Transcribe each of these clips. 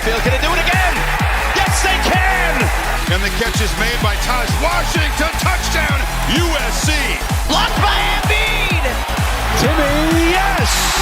backfield. Can they do it again? Yes, they can! And the catch is made by Taj Washington. Touchdown, USC. Blocked by Embiid! Timmy, yes!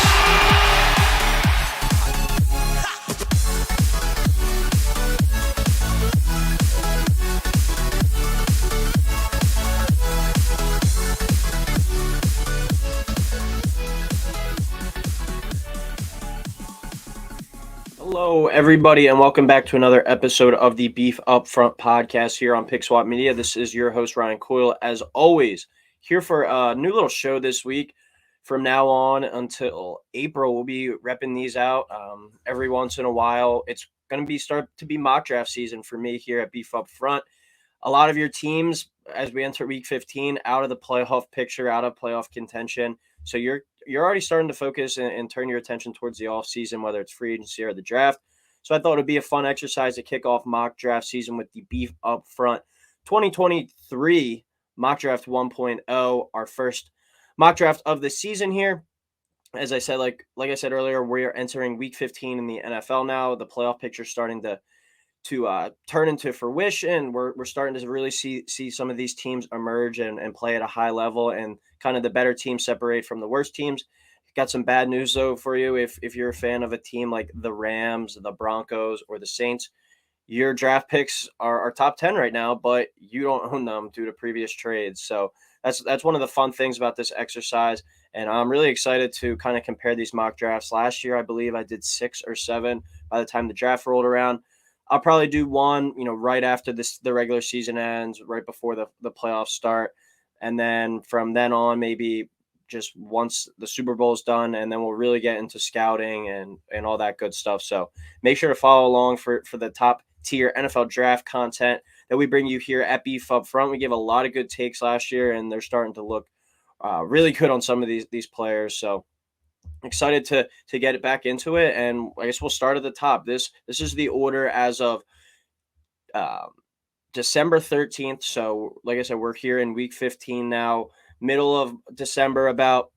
Hello, everybody, and welcome back to another episode of the Beef Up Front podcast here on Pick Swap Media. This is your host, Ryan Coyle, as always, here for a new little show this week. From now on until April, we'll be repping these out every once in a while. It's going to start to be mock draft season for me here at Beef Up Front. A lot of your teams, as we enter Week 15, out of the playoff picture, out of playoff contention. So you're already starting to focus and turn your attention towards the offseason, whether it's free agency or the draft. So I thought it would be a fun exercise to kick off mock draft season with the Beef Up Front 2023 Mock Draft 1.0, our first mock draft of the season here. As I said, like I said earlier, we are entering Week 15 in the NFL now. The playoff picture is starting to turn into fruition. We're starting to really see some of these teams emerge and play at a high level, and kind of the better teams separate from the worst teams. Got some bad news though for you if you're a fan of a team like the Rams, the Broncos, or the Saints. Your draft picks are top 10 right now, but you don't own them due to previous trades. So that's one of the fun things about this exercise, and I'm really excited to kind of compare these mock drafts. Last year, I believe I did 6 or 7 by the time the draft rolled around. I'll probably do one, right after the regular season ends, right before the playoffs start. And then from then on, maybe just once the Super Bowl is done, and then we'll really get into scouting and all that good stuff. So make sure to follow along for the top tier NFL draft content that we bring you here at Beef Up Front. We gave a lot of good takes last year, and they're starting to look really good on some of these players. So excited to get it back into it, and I guess we'll start at the top. This is the order as of December 13th. So like I said, we're here in Week 15 now, middle of December about,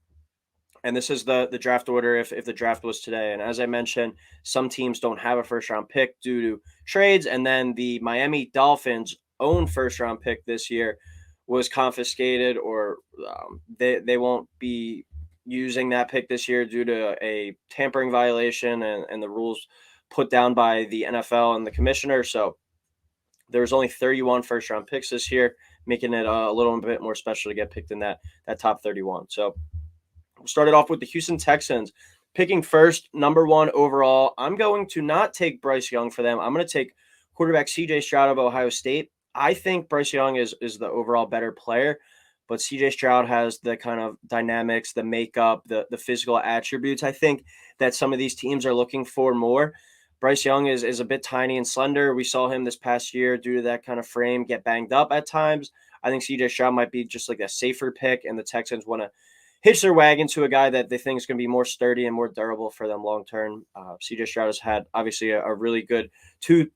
and this is the draft order if the draft was today. And as I mentioned, some teams don't have a first round pick due to trades, and then the Miami Dolphins' own first round pick this year was confiscated, or they won't be using that pick this year due to a tampering violation and the rules put down by the NFL and the commissioner. So there's only 31 first round picks this year, making it a little bit more special to get picked in that top 31. So we'll start it off with the Houston Texans picking first, number 1 overall. I'm going to not take Bryce Young for them. I'm going to take quarterback CJ Stroud of Ohio State. I think Bryce Young is the overall better player, but CJ Stroud has the kind of dynamics, the makeup, the physical attributes, I think, that some of these teams are looking for more. Bryce Young is a bit tiny and slender. We saw him this past year due to that kind of frame get banged up at times. I think CJ Stroud might be just like a safer pick, and the Texans want to hitch their wagon to a guy that they think is going to be more sturdy and more durable for them long term. CJ Stroud has had obviously a really good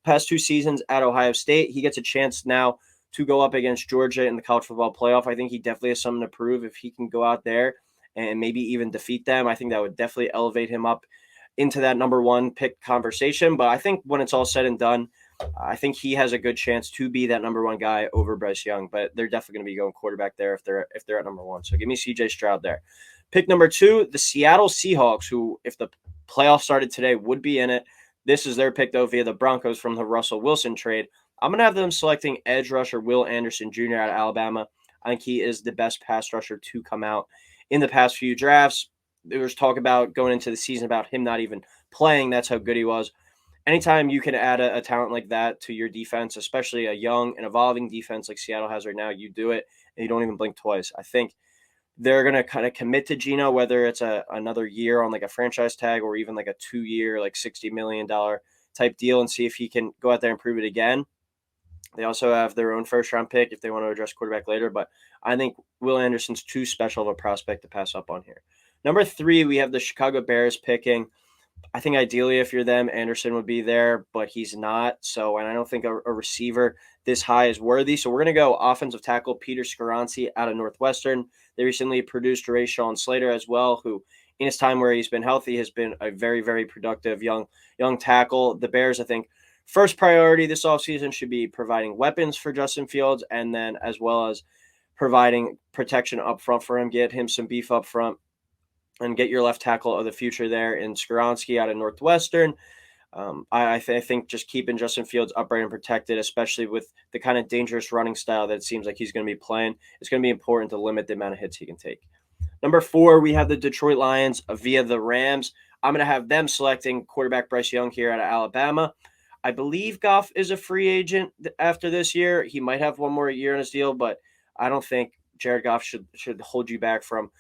past two seasons at Ohio State. He gets a chance now to go up against Georgia in the college football playoff. I think he definitely has something to prove if he can go out there and maybe even defeat them. I think that would definitely elevate him up into that number 1 pick conversation. But I think when it's all said and done, I think he has a good chance to be that number 1 guy over Bryce Young, but they're definitely going to be going quarterback there if they're at number 1. So give me CJ Stroud there. Pick number 2, the Seattle Seahawks, who, if the playoffs started today, would be in it. This is their pick, though, via the Broncos from the Russell Wilson trade. I'm going to have them selecting edge rusher Will Anderson Jr. out of Alabama. I think he is the best pass rusher to come out in the past few drafts. There was talk about going into the season about him not even playing. That's how good he was. Anytime you can add a talent like that to your defense, especially a young and evolving defense like Seattle has right now, you do it, and you don't even blink twice. I think they're going to kind of commit to Geno, whether it's another year on like a franchise tag or even like a 2-year, like $60 million type deal, and see if he can go out there and prove it again. They also have their own first-round pick if they want to address quarterback later, but I think Will Anderson's too special of a prospect to pass up on here. Number 3, we have the Chicago Bears picking. I think ideally if you're them, Anderson would be there, but he's not. So, and I don't think a receiver this high is worthy. So we're going to go offensive tackle Peter Skoronski out of Northwestern. They recently produced Rashawn Slater as well, who in his time where he's been healthy, has been a very, very productive young tackle. The Bears, I think, first priority this offseason should be providing weapons for Justin Fields, and then as well as providing protection up front for him. Get him some beef up front and get your left tackle of the future there in Skoronski out of Northwestern. I think just keeping Justin Fields upright and protected, especially with the kind of dangerous running style that it seems like he's going to be playing, it's going to be important to limit the amount of hits he can take. Number 4, we have the Detroit Lions via the Rams. I'm going to have them selecting quarterback Bryce Young here out of Alabama. I believe Goff is a free agent after this year. He might have one more year on his deal, but I don't think Jared Goff should hold you back from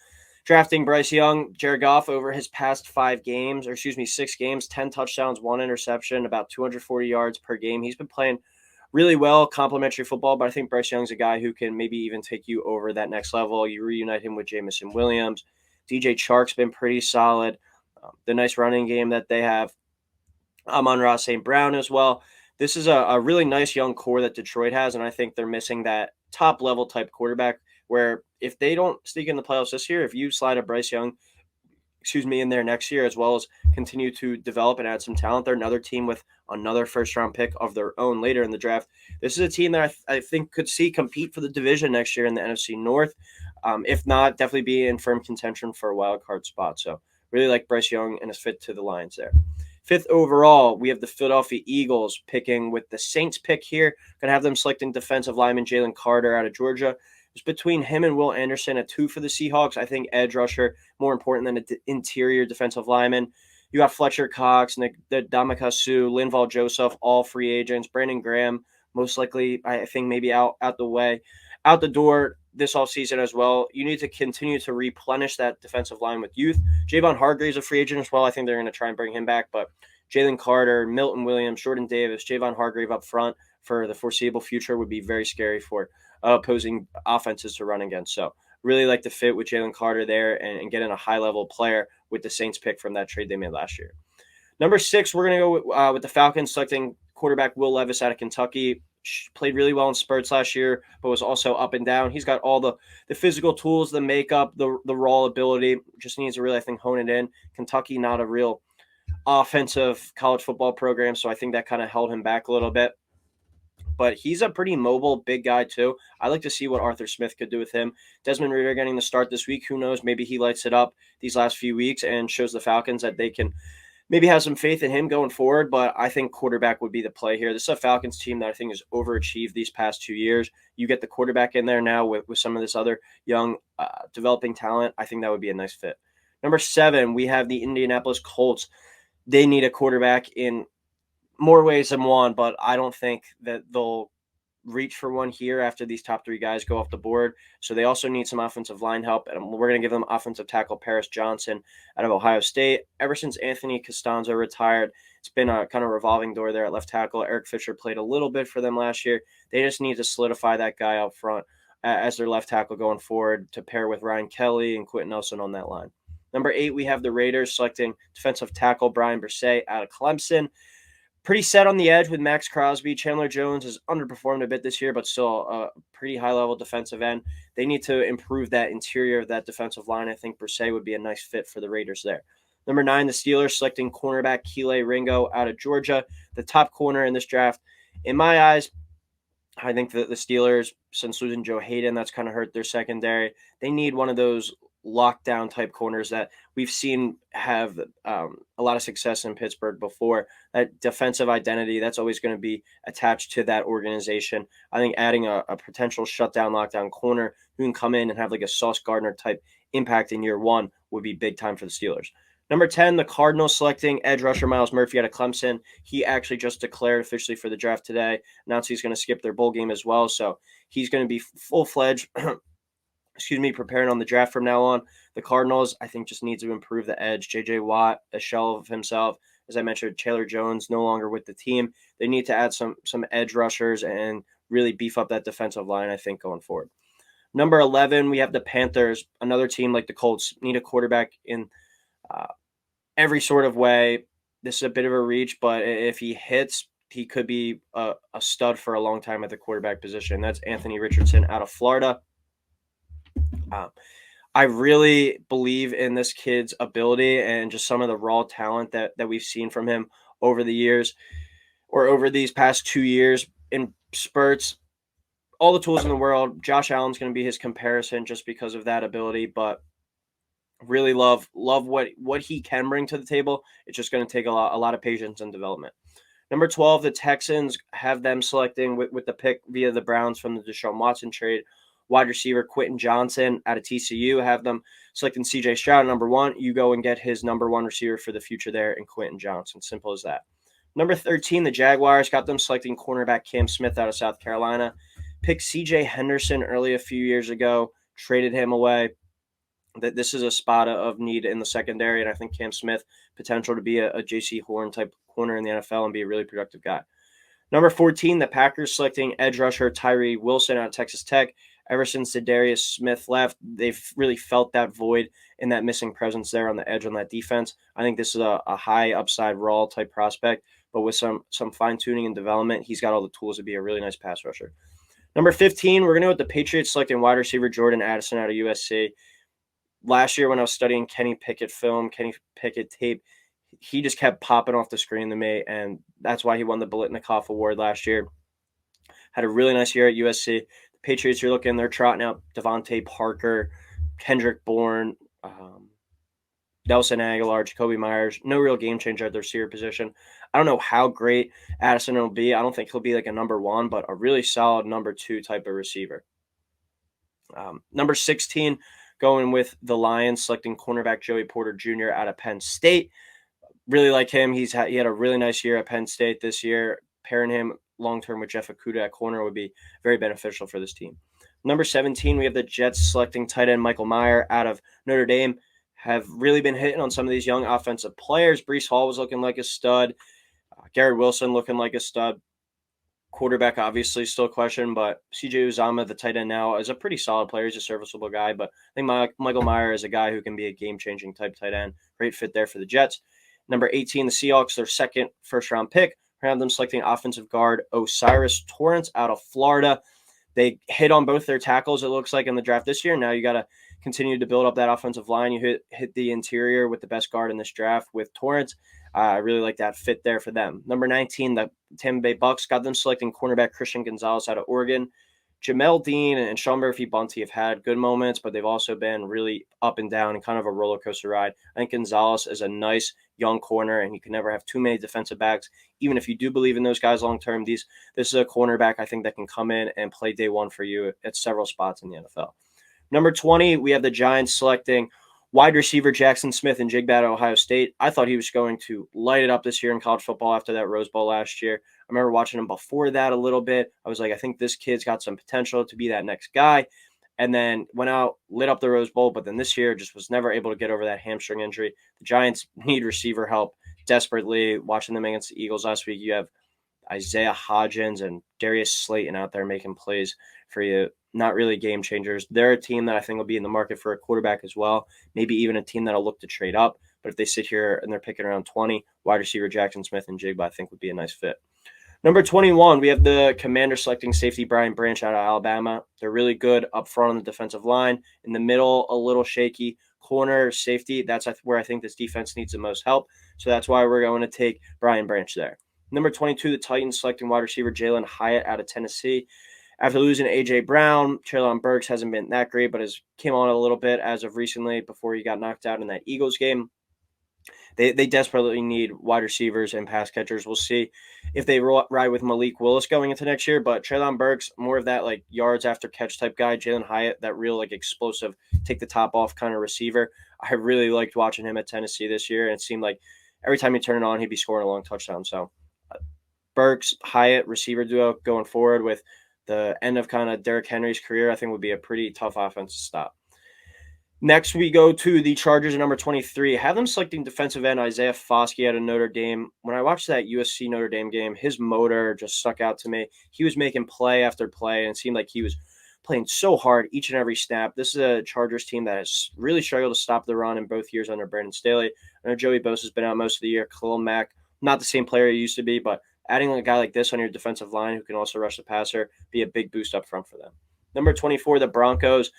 drafting Bryce Young. Jared Goff over his past 6 games, 10 touchdowns, 1 interception, about 240 yards per game. He's been playing really well, complimentary football, but I think Bryce Young's a guy who can maybe even take you over that next level. You reunite him with Jamison Williams. DJ Chark's been pretty solid. The nice running game that they have. Amon-Ra St. Brown as well. This is a really nice young core that Detroit has, and I think they're missing that top-level type quarterback where if they don't sneak in the playoffs this year, if you slide a Bryce Young, in there next year, as well as continue to develop and add some talent, they're another team with another first-round pick of their own later in the draft. This is a team that I think could see compete for the division next year in the NFC North. If not, definitely be in firm contention for a wild card spot. So really like Bryce Young and his fit to the Lions there. 5th overall, we have the Philadelphia Eagles picking with the Saints pick here. Going to have them selecting defensive lineman Jalin Carter out of Georgia. It's between him and Will Anderson at 2 for the Seahawks. I think edge rusher more important than an interior defensive lineman. You got Fletcher Cox, Ndamukong Suh, Linval Joseph, all free agents. Brandon Graham, most likely, I think maybe out the door this offseason as well. You need to continue to replenish that defensive line with youth. Javon Hargrave's a free agent as well. I think they're going to try and bring him back. But Jalen Carter, Milton Williams, Jordan Davis, Javon Hargrave up front for the foreseeable future would be very scary for opposing offenses to run against. So really like the fit with Jalen Carter there and getting a high-level player with the Saints pick from that trade they made last year. Number 6, we're going to go with the Falcons selecting quarterback Will Levis out of Kentucky. Played really well in spurts last year, but was also up and down. He's got all the physical tools, the makeup, the raw ability. Just needs to really, I think, hone it in. Kentucky, not a real offensive college football program, so I think that kind of held him back a little bit. But he's a pretty mobile, big guy too. I like to see what Arthur Smith could do with him. Desmond Ridder getting the start this week. Who knows? Maybe he lights it up these last few weeks and shows the Falcons that they can maybe have some faith in him going forward. But I think quarterback would be the play here. This is a Falcons team that I think has overachieved these past 2 years. You get the quarterback in there now with some of this other young developing talent. I think that would be a nice fit. Number 7, we have the Indianapolis Colts. They need a quarterback in more ways than one, but I don't think that they'll reach for one here after these top 3 guys go off the board. So they also need some offensive line help, and we're going to give them offensive tackle Paris Johnson out of Ohio State. Ever since Anthony Costanzo retired, it's been a kind of revolving door there at left tackle. Eric Fisher played a little bit for them last year. They just need to solidify that guy up front as their left tackle going forward to pair with Ryan Kelly and Quentin Nelson on that line. Number 8, we have the Raiders selecting defensive tackle Brian Brisset out of Clemson. Pretty set on the edge with Max Crosby. Chandler Jones has underperformed a bit this year, but still a pretty high-level defensive end. They need to improve that interior of that defensive line. I think Brisset would be a nice fit for the Raiders there. Number 9, the Steelers selecting cornerback Kelee Ringo out of Georgia, the top corner in this draft. In my eyes, I think that the Steelers, since losing Joe Hayden, that's kind of hurt their secondary. They need one of those lockdown type corners that we've seen have a lot of success in Pittsburgh before. That defensive identity, that's always going to be attached to that organization. I think adding a potential shutdown lockdown corner who can come in and have like a Sauce Gardner type impact in year 1 would be big time for the Steelers. Number 10, the Cardinals selecting edge rusher Myles Murphy out of Clemson. He actually just declared officially for the draft today, announced he's going to skip their bowl game as well. So he's going to be full-fledged preparing on the draft from now on. The Cardinals, I think, just need to improve the edge. J.J. Watt, a shell of himself. As I mentioned, Chandler Jones no longer with the team. They need to add some edge rushers and really beef up that defensive line, I think, going forward. Number 11, we have the Panthers. Another team like the Colts need a quarterback in every sort of way. This is a bit of a reach, but if he hits, he could be a stud for a long time at the quarterback position. That's Anthony Richardson out of Florida. I really believe in this kid's ability and just some of the raw talent that we've seen from him over the years or over these past 2 years in spurts. All the tools in the world. Josh Allen's going to be his comparison just because of that ability, but really love what he can bring to the table. It's just going to take a lot of patience and development. Number 12, the Texans have them selecting with the pick via the Browns from the Deshaun Watson trade. Wide receiver Quentin Johnson out of TCU have them selecting CJ Stroud number 1. You go and get his number 1 receiver for the future there in Quentin Johnson. Simple as that. Number 13, the Jaguars got them selecting cornerback Cam Smith out of South Carolina. Picked CJ Henderson early a few years ago, traded him away. That this is a spot of need in the secondary, and I think Cam Smith potential to be a J.C. Horn type corner in the NFL and be a really productive guy. Number 14, the Packers selecting edge rusher Tyree Wilson out of Texas Tech. Ever since Zadarius Smith left, they've really felt that void and that missing presence there on the edge on that defense. I think this is a high upside raw type prospect, but with some fine tuning and development, he's got all the tools to be a really nice pass rusher. Number 15, we're going to go with the Patriots selecting wide receiver Jordan Addison out of USC. Last year when I was studying Kenny Pickett tape, he just kept popping off the screen to me, and that's why he won the Biletnikoff Award last year. Had a really nice year at USC. The Patriots, you're looking, they're trotting out Devontae Parker, Kendrick Bourne, Nelson Aguilar, Jacoby Myers. No real game changer at their receiver position. I don't know how great Addison will be. I don't think he'll be like a number 1, but a really solid number 2 type of receiver. Number 16, going with the Lions, selecting cornerback Joey Porter Jr. out of Penn State. Really like him. He had a really nice year at Penn State this year. Pairing him long-term with Jeff Okudah at corner would be very beneficial for this team. Number 17, we have the Jets selecting tight end Michael Mayer out of Notre Dame. Have really been hitting on some of these young offensive players. Breece Hall was looking like a stud. Garrett Wilson looking like a stud. Quarterback, obviously, still a question, but CJ Uzomah, the tight end now, is a pretty solid player. He's a serviceable guy, but I think Michael Mayer is a guy who can be a game-changing type tight end. Great fit there for the Jets. Number 18, the Seahawks, their second first-round pick, have them selecting offensive guard Osiris Torrance out of Florida. They hit on both their tackles, it looks like, in the draft this year. Now you got to continue to build up that offensive line. You hit the interior with the best guard in this draft with Torrance. I really like that fit there for them. Number 19, the Tampa Bay Bucks got them selecting cornerback Christian Gonzalez out of Oregon. Jamel Dean and Sean Murphy-Bunty have had good moments, but they've also been really up and down and kind of a roller coaster ride. I think Gonzalez is a nice young corner, and you can never have too many defensive backs. Even if you do believe in those guys long term, this is a cornerback I think that can come in and play day one for you at several spots in the NFL. Number 20, we have the Giants selecting wide receiver Jackson Smith-Njigba at Ohio State. I thought he was going to light it up this year in college football after that Rose Bowl last year. I remember watching him before that a little bit. I was like, I think this kid's got some potential to be that next guy. And then went out, lit up the Rose Bowl, but then this year just was never able to get over that hamstring injury. The Giants need receiver help desperately. Watching them against the Eagles last week, you have Isaiah Hodgins and Darius Slayton out there making plays for you. Not really game changers. They're a team that I think will be in the market for a quarterback as well. Maybe even a team that'll look to trade up. But if they sit here and they're picking around 20, wide receiver Jackson Smith-Njigba I think would be a nice fit. Number 21, we have the Commanders selecting safety Brian Branch out of Alabama. They're really good up front on the defensive line. In the middle, a little shaky. Corner, safety, that's where I think this defense needs the most help. So that's why we're going to take Brian Branch there. Number 22, the Titans selecting wide receiver Jalin Hyatt out of Tennessee. After losing A.J. Brown, Treylon Burks hasn't been that great, but has came on a little bit as of recently before he got knocked out in that Eagles game. They desperately need wide receivers and pass catchers. We'll see if they ride with Malik Willis going into next year, but Treylon Burks, more of that like yards after catch type guy. Jalin Hyatt, that real like explosive, take the top off kind of receiver. I really liked watching him at Tennessee this year, and it seemed like every time he turned it on, he'd be scoring a long touchdown. So Burks, Hyatt, receiver duo going forward with the end of kind of Derrick Henry's career, I think would be a pretty tough offense to stop. Next, we go to the Chargers at number 23. Have them selecting defensive end Isaiah Foskey out of Notre Dame. When I watched that USC Notre Dame game, his motor just stuck out to me. He was making play after play, and it seemed like he was playing so hard each and every snap. This is a Chargers team that has really struggled to stop the run in both years under Brandon Staley. I know Joey Bosa's been out most of the year. Khalil Mack, not the same player he used to be, but adding a guy like this on your defensive line who can also rush the passer, be a big boost up front for them. Number 24, the Broncos.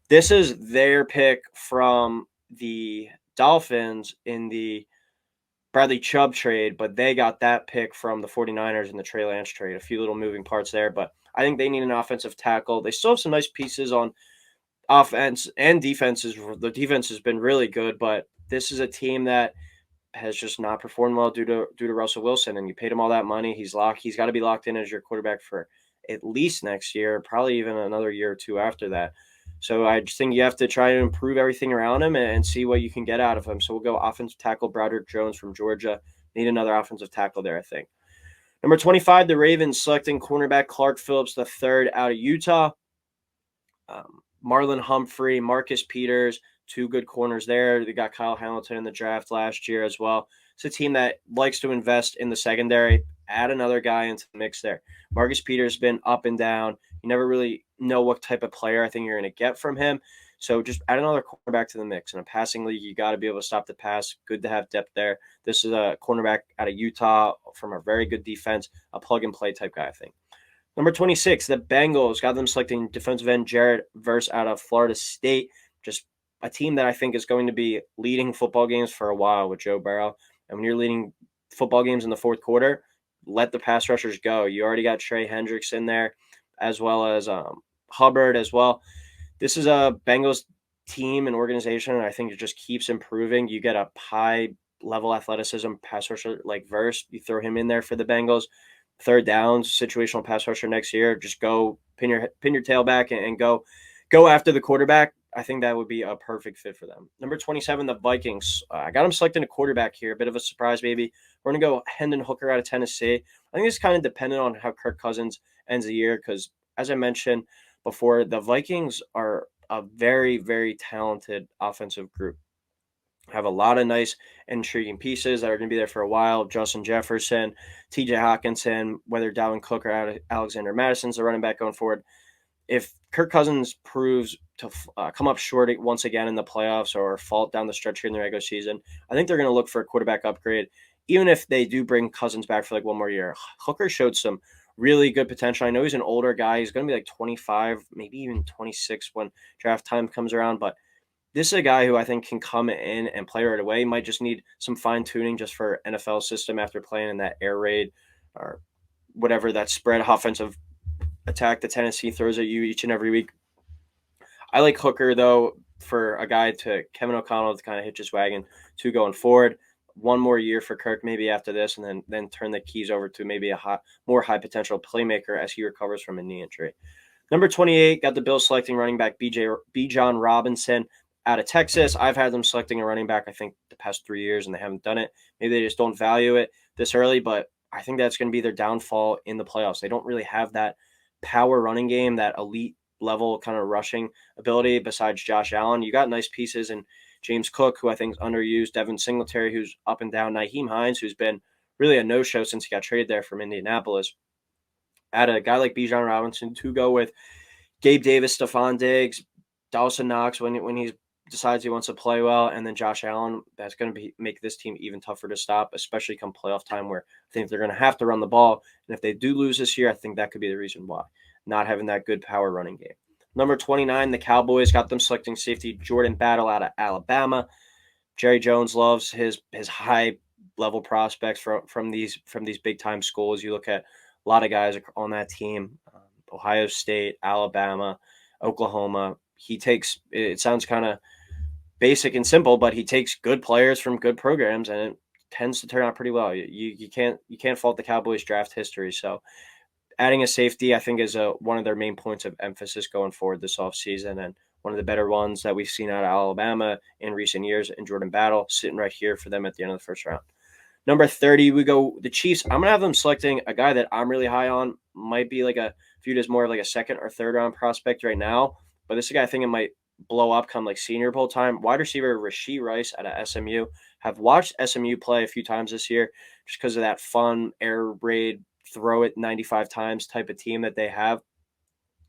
This is their pick from the Dolphins in the Bradley Chubb trade, but they got that pick from the 49ers in the Trey Lance trade. A few little moving parts there, but I think they need an offensive tackle. They still have some nice pieces on offense and defenses. The defense has been really good, but this is a team that has just not performed well due to Russell Wilson, and you paid him all that money. He's locked. He's got to be locked in as your quarterback for at least next year, probably even another year or two after that. So I just think you have to try to improve everything around him and see what you can get out of him. So we'll go offensive tackle Broderick Jones from Georgia. Need another offensive tackle there, I think. Number 25, the Ravens selecting cornerback Clark Phillips III out of Utah. Marlon Humphrey, Marcus Peters, two good corners there. They got Kyle Hamilton in the draft last year as well. It's a team that likes to invest in the secondary. Add another guy into the mix there. Marcus Peters has been up and down. You never really know what type of player I think you're going to get from him. So just add another cornerback to the mix. In a passing league, you got to be able to stop the pass. Good to have depth there. This is a cornerback out of Utah from a very good defense, a plug-and-play type guy, I think. Number 26, the Bengals got them selecting defensive end Jared Verse out of Florida State. Just a team that I think is going to be leading football games for a while with Joe Burrow. And when you're leading football games in the fourth quarter, let the pass rushers go. You already got Trey Hendricks in there, as well as Hubbard as well. This is a Bengals team and organization, and I think it just keeps improving. You get a high-level athleticism pass rusher like Verse. You throw him in there for the Bengals. Third downs, situational pass rusher next year. Just go pin your tail back and go after the quarterback. I think that would be a perfect fit for them. Number 27, the Vikings. I got them selecting a quarterback here. A bit of a surprise, maybe. We're going to go Hendon Hooker out of Tennessee. I think it's kind of dependent on how Kirk Cousins ends the year because, as I mentioned before, the Vikings are a very, very talented offensive group. Have a lot of nice, intriguing pieces that are going to be there for a while. Justin Jefferson, TJ Hawkinson, whether Dalvin Cook or Alexander Madison's the running back going forward. If Kirk Cousins proves to come up short once again in the playoffs or fall down the stretch here in the regular season, I think they're going to look for a quarterback upgrade, even if they do bring Cousins back for like one more year. Hooker showed some really good potential. I know he's an older guy. He's going to be like 25, maybe even 26 when draft time comes around, but this is a guy who I think can come in and play right away. He might just need some fine-tuning just for NFL system after playing in that air raid or whatever that spread offensive attack that Tennessee throws at you each and every week. I like Hooker, though, for a guy to Kevin O'Connell to kind of hitch his wagon to going forward. One more year for Kirk maybe after this, and then turn the keys over to maybe a more high-potential playmaker as he recovers from a knee injury. Number 28, got the Bills selecting running back Bijan Robinson out of Texas. I've had them selecting a running back, I think, the past 3 years, and they haven't done it. Maybe they just don't value it this early, but I think that's going to be their downfall in the playoffs. They don't really have that power running game, that elite level kind of rushing ability besides Josh Allen. You got nice pieces in James Cook, who I think is underused, Devin Singletary, who's up and down, Nyheim Hines, who's been really a no-show since he got traded there from Indianapolis. Add a guy like Bijan Robinson to go with Gabe Davis, Stephon Diggs, Dawson Knox when he decides he wants to play well, and then Josh Allen. That's going to make this team even tougher to stop, especially come playoff time where I think they're going to have to run the ball. And if they do lose this year, I think that could be the reason why, not having that good power running game. Number 29, the Cowboys got them selecting safety Jordan Battle out of Alabama. Jerry Jones loves his high level prospects from these big time schools. You look at a lot of guys on that team, Ohio State, Alabama, Oklahoma. He takes, it sounds kind of basic and simple, but he takes good players from good programs, and it tends to turn out pretty well. You can't fault the Cowboys draft history. So adding a safety, I think, is one of their main points of emphasis going forward this offseason, and one of the better ones that we've seen out of Alabama in recent years. And Jordan Battle sitting right here for them at the end of the first round. Number 30, we go the Chiefs. I'm going to have them selecting a guy that I'm really high on. Might be like viewed as more of like a second or third round prospect right now, but this is a guy I think it might blow up come like Senior Bowl time. Wide receiver Rashee Rice out of SMU. Have watched SMU play a few times this year just because of that fun air raid, throw it 95 times type of team that they have.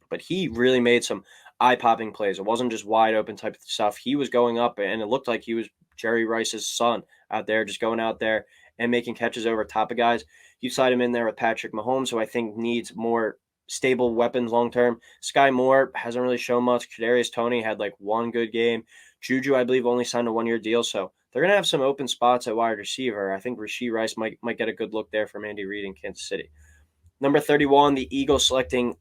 But he really made some eye-popping plays. It wasn't just wide open type of stuff. He was going up, and it looked like he was Jerry Rice's son out there, just going out there and making catches over top of guys. You slide him in there with Patrick Mahomes, who I think needs more stable weapons long term. Sky Moore hasn't really shown much. Kadarius Toney had like one good game. Juju, I believe, only signed a 1-year deal, so they're gonna have some open spots at wide receiver. I think Rashee Rice might get a good look there from Andy Reid in Kansas City. Number 31, the Eagles selecting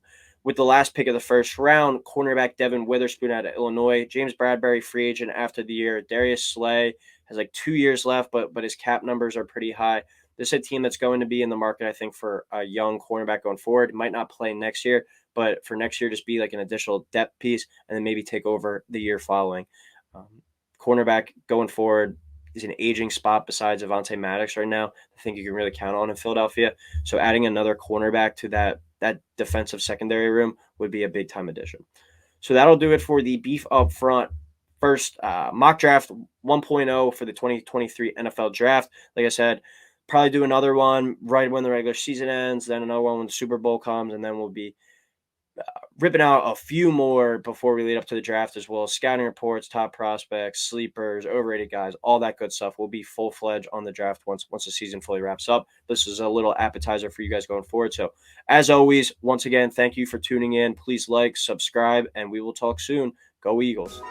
with the last pick of the first round, cornerback Devin Witherspoon out of Illinois. James Bradbury, free agent after the year. Darius Slay has like 2 years left, but his cap numbers are pretty high. This is a team that's going to be in the market, I think, for a young cornerback going forward. It might not play next year, but for next year, just be like an additional depth piece and then maybe take over the year following. Cornerback going forward is an aging spot besides Avonte Maddox right now. I think you can really count on in Philadelphia. So adding another cornerback to that defensive secondary room would be a big time addition. So that'll do it for the beef up front. First mock draft 1.0 for the 2023 NFL draft. Like I said, probably do another one right when the regular season ends, then another one when the Super Bowl comes, and then we'll be ripping out a few more before we lead up to the draft, as well as scouting reports, top prospects, sleepers, overrated guys, all that good stuff. We'll be full-fledged on the draft once the season fully wraps up. This is a little appetizer for you guys going forward. So as always, once again, thank you for tuning in. Please like, subscribe, and we will talk soon. Go Eagles.